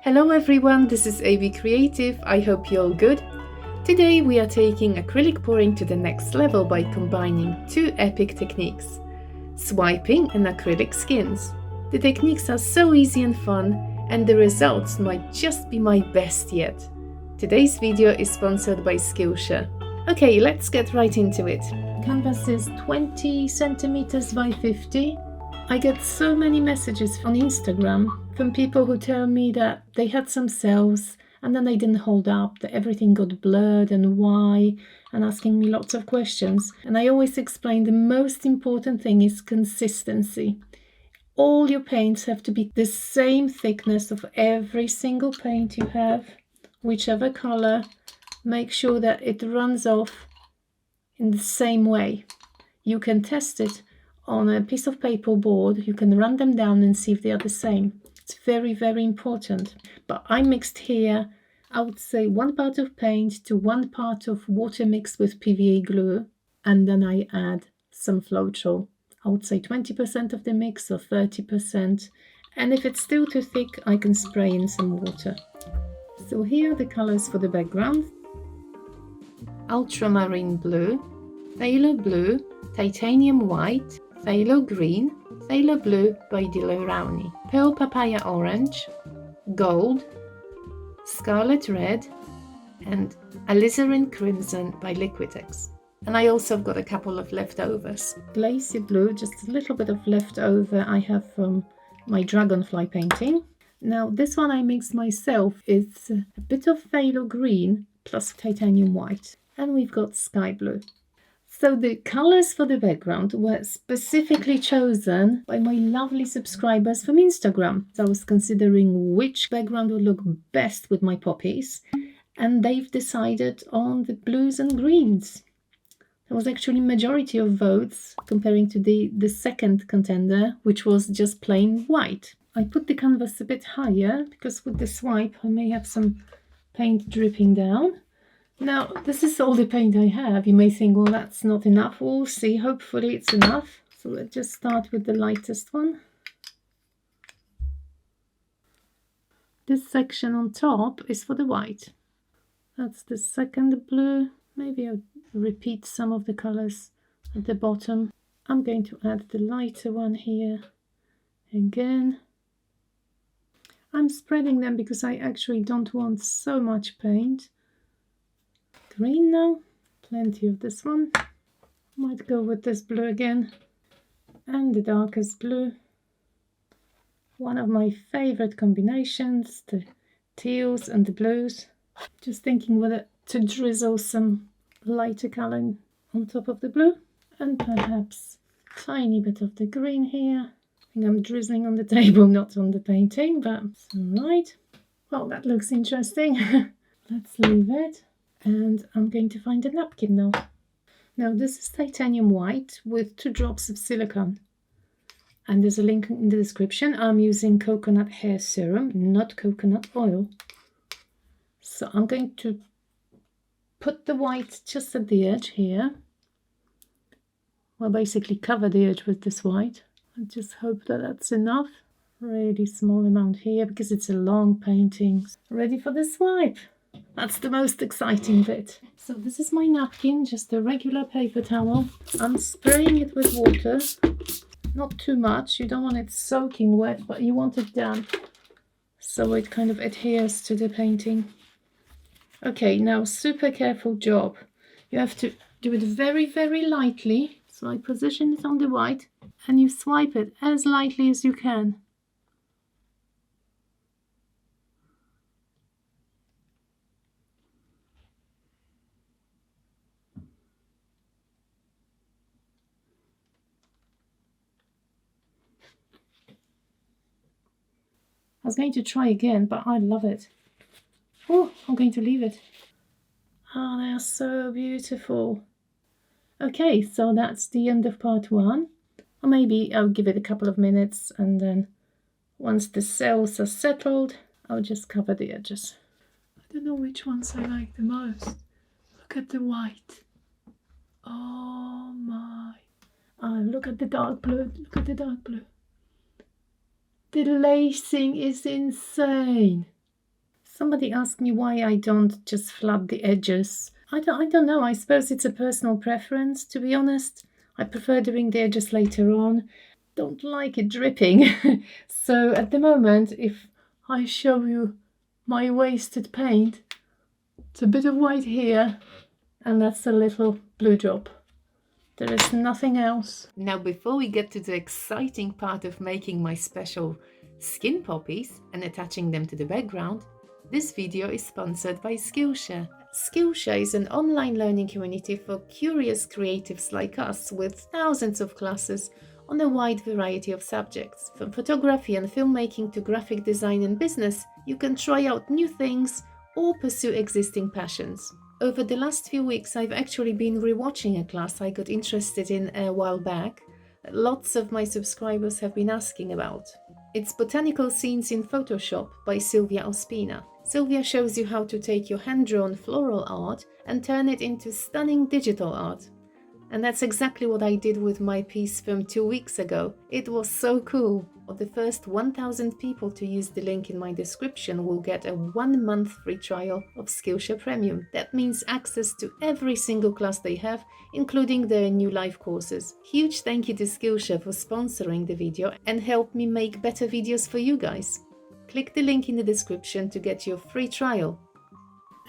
Hello everyone, this is AV Creative. I hope you're all good. Today we are taking acrylic pouring to the next level by combining two epic techniques: swiping and acrylic skins. The techniques are so easy and fun, and the results might just be my best yet. Today's video is sponsored by Skillshare. Okay, let's get right into it. Canvas is 20 centimeters by 50. I get so many messages on Instagram from people who tell me that they had some sales and then they didn't hold up, that everything got blurred and why, and asking me lots of questions. And I always explain the most important thing is consistency. All your paints have to be the same thickness of every single paint you have, whichever color. Make sure that it runs off in the same way. You can test it on a piece of paper board. You can run them down and see if they are the same. It's very, very important. But I mixed here, I would say 1 part of paint to 1 part of water mixed with PVA glue, and then I add some Floetrol. I would say 20% of the mix or 30%. And if it's still too thick, I can spray in some water. So here are the colors for the background: ultramarine blue, phthalo blue, titanium white, phthalo green, phthalo blue by Dilo Rowney, pearl papaya orange, gold, scarlet red, and alizarin crimson by Liquitex. And I also got a couple of leftovers. Glacier blue, just a little bit of leftover I have from my dragonfly painting. Now this one I mixed myself. It's a bit of phthalo green plus titanium white. And we've got sky blue. So the colors for the background were specifically chosen by my lovely subscribers from Instagram. So I was considering which background would look best with my poppies, and they've decided on the blues and greens. There was actually majority of votes comparing to the second contender, which was just plain white. I put the canvas a bit higher because with the swipe I may have some paint dripping down. Now, this is all the paint I have. You may think, well, that's not enough. We'll see. Hopefully it's enough. So let's just start with the lightest one. This section on top is for the white. That's the second blue. Maybe I'll repeat some of the colors at the bottom. I'm going to add the lighter one here again. I'm spreading them because I actually don't want so much paint. Green now, plenty of this one. Might go with this blue again, and the darkest blue. One of my favorite combinations, the teals and the blues. Just thinking whether to drizzle some lighter color on top of the blue, and perhaps a tiny bit of the green here. I think I'm drizzling on the table, not on the painting, but it's all right. Well, that looks interesting. Let's leave it. And I'm going to find a napkin now. Now this is titanium white with 2 drops of silicone. And there's a link in the description. I'm using coconut hair serum, not coconut oil. So I'm going to put the white just at the edge here. Well, basically cover the edge with this white. I just hope that that's enough. Really small amount here because it's a long painting. Ready for the swipe. That's the most exciting bit. So this is my napkin, just a regular paper towel. I'm spraying it with water, not too much. You don't want it soaking wet, but you want it damp so it kind of adheres to the painting. Okay, now super careful job. You have to do it very, very lightly. So I position it on the white and you swipe it as lightly as you can. I was going to try again, but I love it. Oh, I'm going to leave it. Oh, they are so beautiful. Okay, so that's the end of part 1. Or maybe I'll give it a couple of minutes, and then once the cells are settled, I'll just cover the edges. I don't know which ones I like the most. Look at the white. Oh my. Oh, look at the dark blue. Look at the dark blue. The lacing is insane. Somebody asked me why I don't just flood the edges. I don't know. I suppose it's a personal preference, to be honest. I prefer doing the edges later on. Don't like it dripping. So at the moment, if I show you my wasted paint, it's a bit of white here, and that's a little blue drop. There is nothing else. Now, before we get to the exciting part of making my special skin poppies and attaching them to the background, this video is sponsored by Skillshare. Skillshare is an online learning community for curious creatives like us with thousands of classes on a wide variety of subjects. From photography and filmmaking to graphic design and business, you can try out new things or pursue existing passions. Over the last few weeks, I've actually been rewatching a class I got interested in a while back. Lots of my subscribers have been asking about. It's Botanical Scenes in Photoshop by Sylvia Ospina. Sylvia shows you how to take your hand-drawn floral art and turn it into stunning digital art. And that's exactly what I did with my piece from 2 weeks ago. It was so cool. The first 1,000 people to use the link in my description will get a 1-month free trial of Skillshare Premium. That means access to every single class they have, including their new live courses. Huge thank you to Skillshare for sponsoring the video and help me make better videos for you guys. Click the link in the description to get your free trial.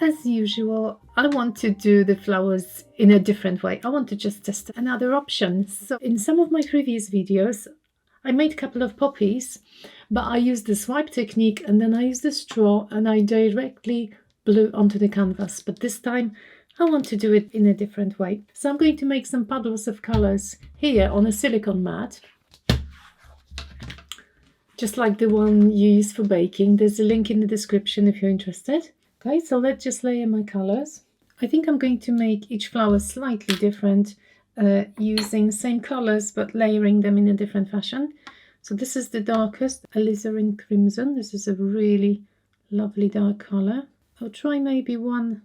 As usual, I want to do the flowers in a different way. I want to just test another option. So in some of my previous videos, I made a couple of poppies, but I used the swipe technique and then I used the straw and I directly blew onto the canvas. But this time I want to do it in a different way. So I'm going to make some puddles of colors here on a silicone mat, just like the one you use for baking. There's a link in the description if you're interested. Okay, so let's just layer my colors. I think I'm going to make each flower slightly different, using same colors but layering them in a different fashion. So this is the darkest, alizarin crimson. This is a really lovely dark color. I'll try maybe one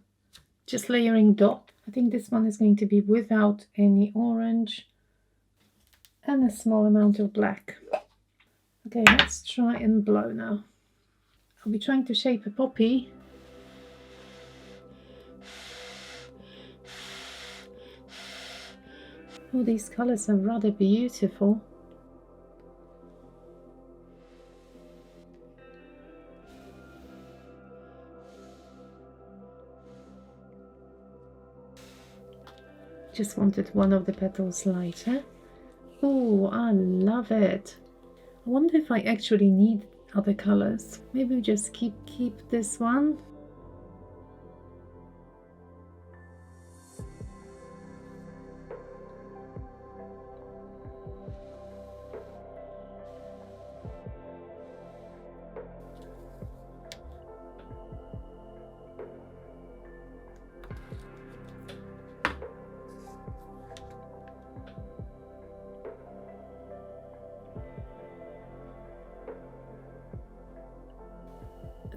just layering dot. I think this one is going to be without any orange and a small amount of black. Okay, let's try and blow now. I'll be trying to shape a poppy. Oh, these colors are rather beautiful. Just wanted one of the petals lighter. Oh, I love it. I wonder if I actually need other colors. Maybe we just keep this one.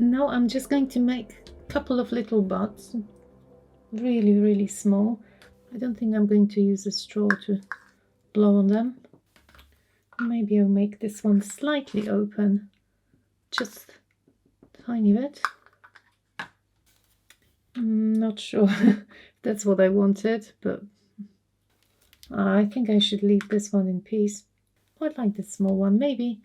Now I'm just going to make a couple of little buds, really, really small. I don't think I'm going to use a straw to blow on them. Maybe I'll make this one slightly open, just a tiny bit. Not sure if that's what I wanted, but I think I should leave this one in peace. I'd like the small one, maybe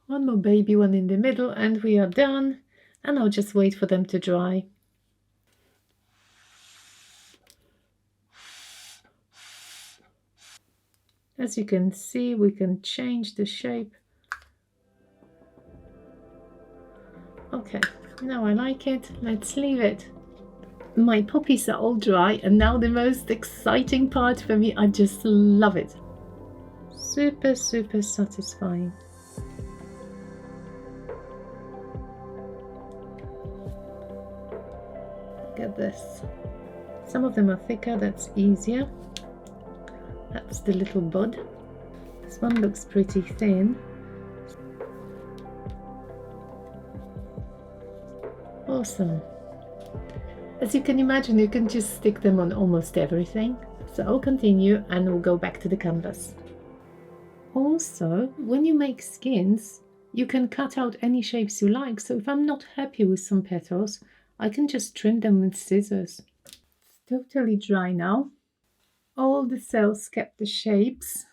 one more baby one in the middle, and we are done. And I'll just wait for them to dry. As you can see, we can change the shape. Okay, now I like it. Let's leave it. My poppies are all dry, and now the most exciting part for me. I just love it. Super, super satisfying. Look at this. Some of them are thicker, that's easier. That's the little bud. This one looks pretty thin. Awesome. As you can imagine, you can just stick them on almost everything. So I'll continue and we'll go back to the canvas. Also, when you make skins, you can cut out any shapes you like. So if I'm not happy with some petals, I can just trim them with scissors. It's totally dry now. All the cells kept the shapes.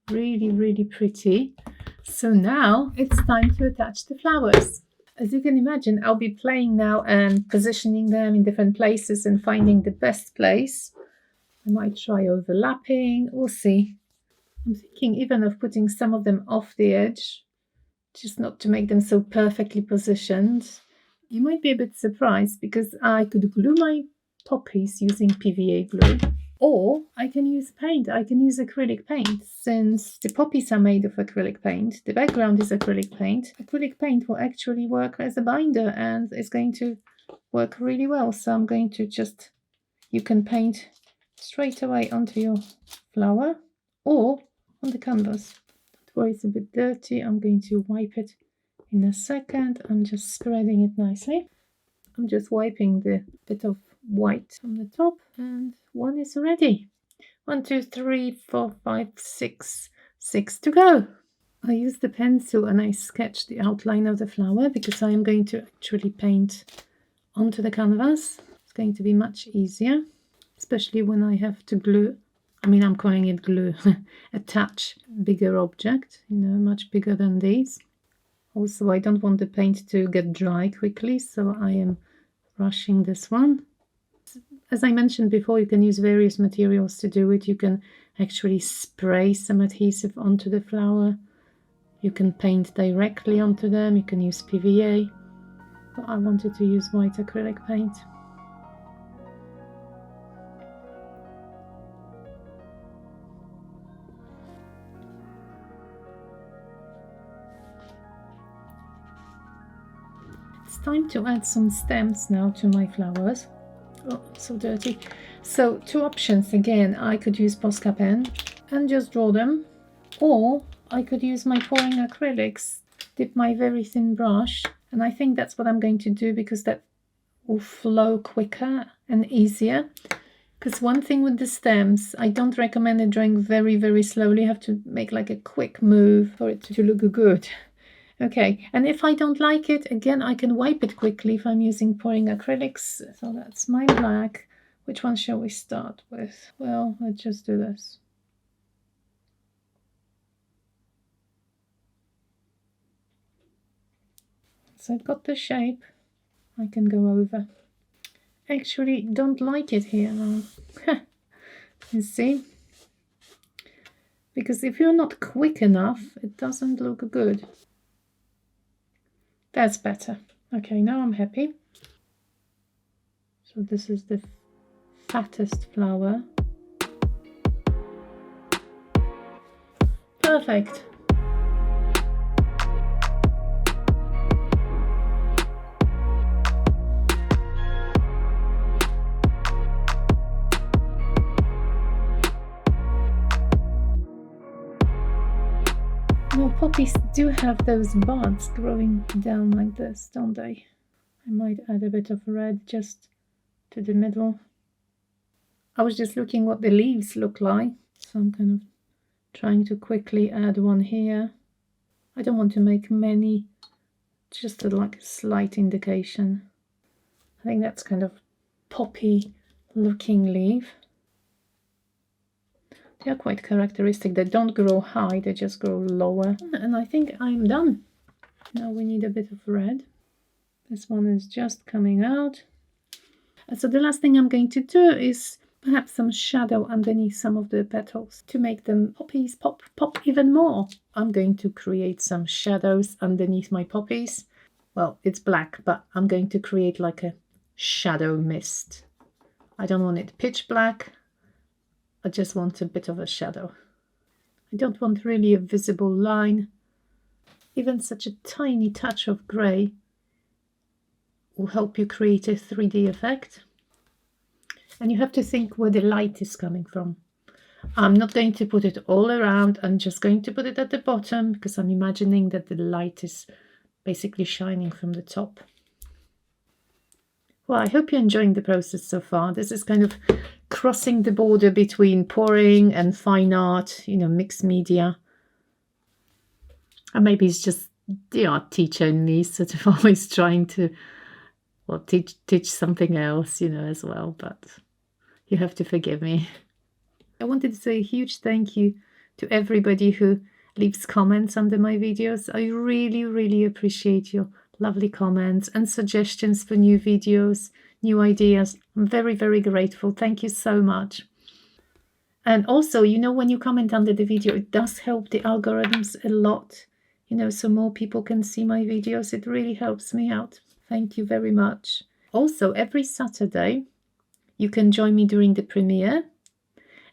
Really, really pretty. So now it's time to attach the flowers. As you can imagine, I'll be playing now and positioning them in different places and finding the best place. I might try overlapping, we'll see. I'm thinking even of putting some of them off the edge, just not to make them so perfectly positioned. You might be a bit surprised because I could glue my poppies using PVA glue. Or I can use paint. I can use acrylic paint. Since the poppies are made of acrylic paint, the background is acrylic paint. Acrylic paint will actually work as a binder and it's going to work really well. So I'm going to just, you can paint straight away onto your flower or on the canvas. Don't worry, it's a bit dirty. I'm going to wipe it in a second. I'm just spreading it nicely. I'm just wiping the bit of white from the top, and one is ready. 1, 2, 3, 4, 5, 6. 6 to go. I used the pencil and I sketched the outline of the flower because I am going to actually paint onto the canvas. It's going to be much easier, especially when I have to glue. I mean, I'm calling it glue. Attach bigger object, you know, much bigger than these. Also, I don't want the paint to get dry quickly, so I am rushing this one. As I mentioned before, you can use various materials to do it. You can actually spray some adhesive onto the flower. You can paint directly onto them. You can use PVA. But I wanted to use white acrylic paint. It's time to add some stems now to my flowers. Oh, so dirty. So 2 options again. I could use Posca pen and just draw them, or I could use my pouring acrylics, dip my very thin brush, and I think that's what I'm going to do because that will flow quicker and easier. Because one thing with the stems, I don't recommend it drawing very, very slowly. You have to make like a quick move for it to look good. Okay, and if I don't like it, again, I can wipe it quickly if I'm using pouring acrylics. So that's my black. Which one shall we start with? Well, let's just do this. So I've got the shape. I can go over. Actually, don't like it here now. You see? Because if you're not quick enough, it doesn't look good. That's better. Okay, now I'm happy. So this is the fattest flower. Perfect. Now poppies do have those buds growing down like this, don't they? I might add a bit of red just to the middle. I was just looking what the leaves look like, so I'm kind of trying to quickly add one here. I don't want to make many, just like a slight indication. I think that's kind of poppy looking leaf. They are quite characteristic. They don't grow high, they just grow lower. And I think I'm done. Now we need a bit of red. This one is just coming out. So the last thing I'm going to do is perhaps some shadow underneath some of the petals to make them poppies pop even more. I'm going to create some shadows underneath my poppies. Well, it's black, but I'm going to create like a shadow mist. I don't want it pitch black. I just want a bit of a shadow. I don't want really a visible line. Even such a tiny touch of grey will help you create a 3D effect. And you have to think where the light is coming from. I'm not going to put it all around. I'm just going to put it at the bottom because I'm imagining that the light is basically shining from the top. Well, I hope you're enjoying the process so far. This is kind of crossing the border between pouring and fine art, you know, mixed media. And maybe it's just the art teacher in me sort of always trying to, well, teach something else, you know, as well, but you have to forgive me. I wanted to say a huge thank you to everybody who leaves comments under my videos. I really, really appreciate your lovely comments and suggestions for new videos, new ideas. I'm very, very grateful. Thank you so much. And also, you know, when you comment under the video, it does help the algorithms a lot, you know, so more people can see my videos. It really helps me out. Thank you very much. Also, every Saturday, you can join me during the premiere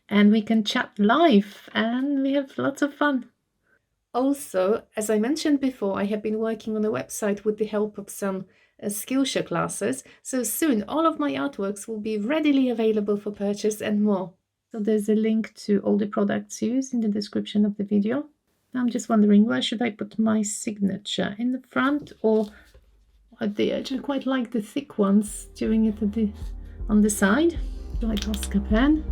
and we can chat live and we have lots of fun. Also, as I mentioned before, I have been working on a website with the help of some Skillshare classes. So soon, all of my artworks will be readily available for purchase and more. So there's a link to all the products used in the description of the video. I'm just wondering, where should I put my signature? In the front or at the edge? I quite like the thick ones, doing it on the side. Like Posca pen.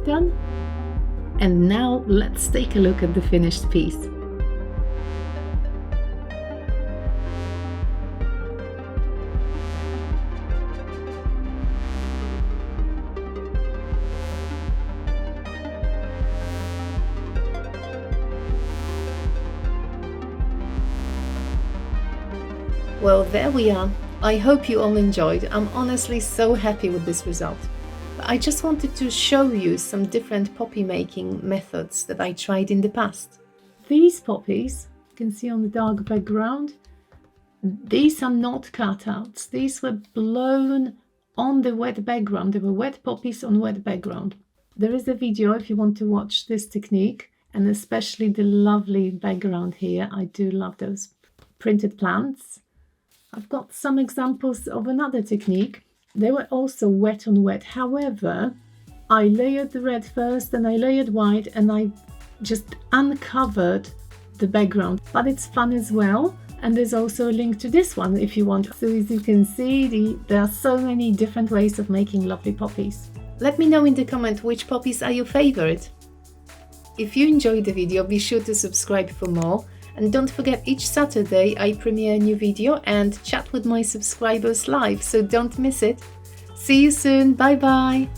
Done. And now let's take a look at the finished piece. Well, there we are. I hope you all enjoyed. I'm honestly so happy with this result. I just wanted to show you some different poppy making methods that I tried in the past. These poppies, you can see on the dark background, these are not cutouts. These were blown on the wet background. They were wet poppies on wet background. There is a video if you want to watch this technique, and especially the lovely background here. I do love those printed plants. I've got some examples of another technique. They were also wet on wet. However, I layered the red first and I layered white and I just uncovered the background. But it's fun as well. And there's also a link to this one if you want. So as you can see, there are so many different ways of making lovely poppies. Let me know in the comment which poppies are your favorite. If you enjoyed the video, be sure to subscribe for more. And don't forget, each Saturday I premiere a new video and chat with my subscribers live, so don't miss it. See you soon, bye bye!